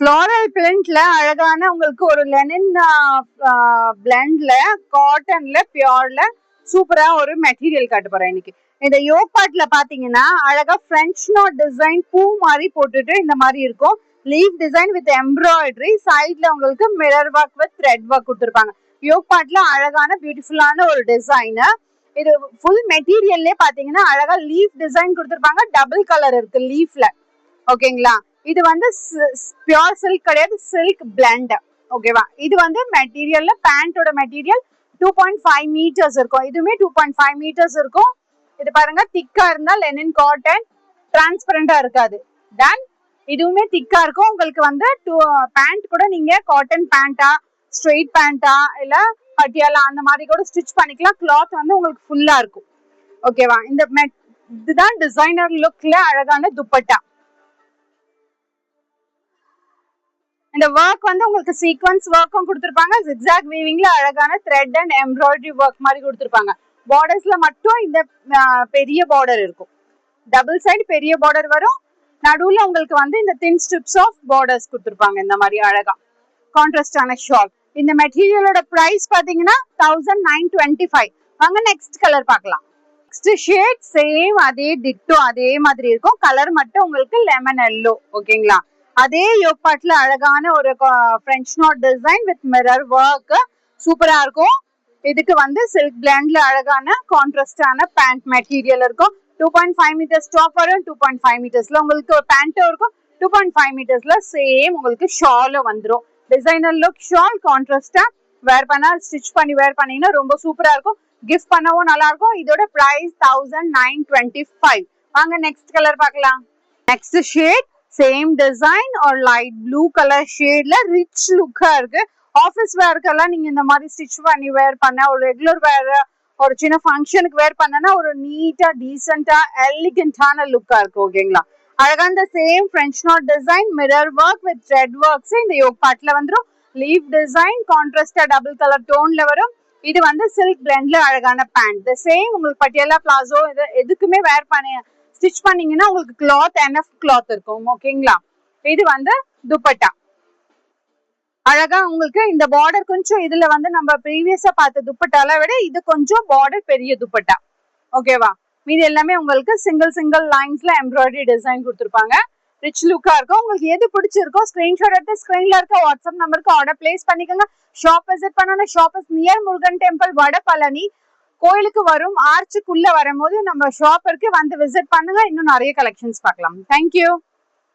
Floral பிரிண்ட்ல அழகான உங்களுக்கு ஒரு லெனின் பிளெண்ட்ல காட்டன்ல பியூர்ல சூப்பரா ஒரு மெட்டீரியல் காட்ட போறேன் இன்னைக்கு. இந்த யோக் பார்ட்ல பாத்தீங்கன்னா அழகா பிரெஞ்ச் நாட் டிசைன் பூ மாதிரி போட்டுட்டு இந்த மாதிரி இருக்கும். லீஃப் டிசைன் வித் எம்ப்ராய்டரி, சைட்ல உங்களுக்கு mirror work with thread work கொடுத்துருப்பாங்க. யோக் பார்ட்ல அழகான பியூட்டிஃபுல்லான ஒரு டிசைன். இது ஃபுல் மெட்டீரியல்லே பாத்தீங்கன்னா அழகா லீஃப் டிசைன் கொடுத்துருப்பாங்க. டபுள் கலர் இருக்கு லீஃப்ல. ஓகேங்களா? இது வந்து பியூர் சில்க் கிடையாது, சில்க் பிளெண்ட். ஓகேவா? இது வந்து மெட்டீரியல்ல பேண்டோட மெட்டீரியல் 2.5 மீட்டர்ஸ் இருக்கும். இதுவுமே 2.5 மீட்டர்ஸ் இருக்கும். இது பாருங்க, திக்கா இருந்தா லெனின் காட்டன், டிரான்ஸ்பரண்டா இருக்காது. தென் இதுவுமே திக்கா இருக்கும். உங்களுக்கு வந்து பேண்ட் கூட நீங்க காட்டன் பேண்டா, ஸ்ட்ரெயிட் பேண்டா இல்ல பட்டியாலா அந்த மாதிரி கூட ஸ்டிச் பண்ணிக்கலாம். கிளாத் வந்து உங்களுக்கு ஃபுல்லா இருக்கும். ஓகேவா? இதுதான் டிசைனர் லுக்ல அழகான துப்பட்டா. இந்த ஒர்க் வந்து உங்களுக்கு சீக்வன்ஸ் ஒர்க்கும் கொடுத்துருப்பாங்க. ஜிக்ஸாக் வீவிங்ல அழகான த்ரெட் அண்ட் எம்ப்ராய்டரி ஒர்க் மாதிரி கொடுத்துருப்பாங்க. பார்டர்ஸ்ல மட்டும் இந்த பெரிய பார்டர் இருக்கும். டபுள் சைடு பெரிய பார்டர் வரும். நடுவுல உங்களுக்கு வந்து இந்த தின் ஸ்ட்ரிப்ஸ் ஆஃப் பார்டர்ஸ் கொடுத்துருப்பாங்க. இந்த மாதிரி அழகா கான்ட்ராஸ்டான ஷால். இந்த மெட்டீரியலோட பிரைஸ் பாத்தீங்கன்னா 1925. வாங்க நெக்ஸ்ட் கலர் பார்க்கலாம். நெக்ஸ்ட் ஷேட் சேம் அதே டிட்டோ அதே மாதிரி இருக்கும். கலர் மட்டும் உங்களுக்கு லெமன் எல்லோ. ஓகேங்களா? அதே யோக் பார்ட்ல அழகான ஒரு French not design with mirror work சூப்பரா இருக்கும். இதுக்கு வந்து சில்க் பிளெண்ட்ல அழகான கான்ட்ராஸ்டான பேண்ட் மெட்டீரியல் இருக்கும். 2.5 மீட்டர்ஸ் டாப் வரும். 2.5 மீட்டர்ஸ்ல உங்களுக்கு ஒரு பேண்ட்டும் இருக்கும். 2.5 மீட்டர்ஸ்ல சேம் உங்களுக்கு ஷாலும் வந்துடும். டிசைனர் லுக் ஷால் கான்ட்ராஸ்டா வேர் பண்ணா ஸ்டிச் பண்ணி வேர் பண்ணீங்கன்னா ரொம்ப சூப்பரா இருக்கும். கிஃப்ட் பண்ணவும் நல்லா இருக்கும். இதோட பிரைஸ் 1925. வாங்க நெக்ஸ்ட் கலர் பார்க்கலாம். நெக்ஸ்ட் ஷேட் சேம் டிசைன் ஒரு லைட் ப்ளூ கலர் ஷேட்ல ரிச் லுக்கா இருக்கு. ஆஃபீஸ் வேர்க்கெல்லாம் நீங்க இந்த மாதிரி ஸ்டிச் பண்ணி வேர் பண்ண, ஒரு ரெகுலர் வேர், ஒரு சின்ன ஃபங்க்ஷனுக்கு வேர் பண்ணனா ஒரு நீட்டா டீசென்டா எலிகண்டான லுக்கா இருக்கு. ஓகேங்களா? அழகா இந்த same French not design mirror work with thread works இந்த யோக் பார்ட்ல வந்துடும். லீஃப் டிசைன் கான்ட்ராஸ்டா டபுள் கலர் டோன்ல வரும். இது வந்து சில்க் பிளெண்ட்ல அழகான பேண்ட். த சேம் உங்களுக்கு பட்டியாலா பிளாசோ இது எதுக்குமே வேர் பண்ண ஸ்டிச் பண்ணீங்கன்னா உங்களுக்கு கிளாத் என்எஃப் கிளாத் இருக்கும். ஓகேங்களா? இது வந்து துப்பட்டா. அழகா உங்களுக்கு இந்த பார்டர் கொஞ்சம் இதுல வந்து நம்ம ப்ரீவியஸா பார்த்த துப்பட்டால விட இது கொஞ்சம் பார்டர் பெரிய துப்பட்டா. ஓகேவா? மீது எல்லாமே உங்களுக்கு சிங்கிள் லைன்ஸ்ல எம்ப்ராய்டரி டிசைன் கொடுத்துருப்பாங்க. ரிச் லுக்கா இருக்கும். உங்களுக்கு எது பிடிச்சிருக்கோ ஸ்கிரீன்ஷாட் எடுத்து ஸ்கிரீன்ல இருக்க வாட்ஸ்அப் நம்பருக்கு ஆர்டர் பிளேஸ் பண்ணிக்கோங்க. ஷாப் விசிட் பண்ணணும். Shop is near Murugan temple, Vadapalani. கோயிலுக்கு வரும் ஆர்ச்சுக்குள்ள வரும்போது நம்ம ஷாப் இருக்கு, வந்து விசிட் பண்ணுங்க. இன்னும் நிறைய கலெக்ஷன்ஸ் பார்க்கலாம். தேங்க்யூ.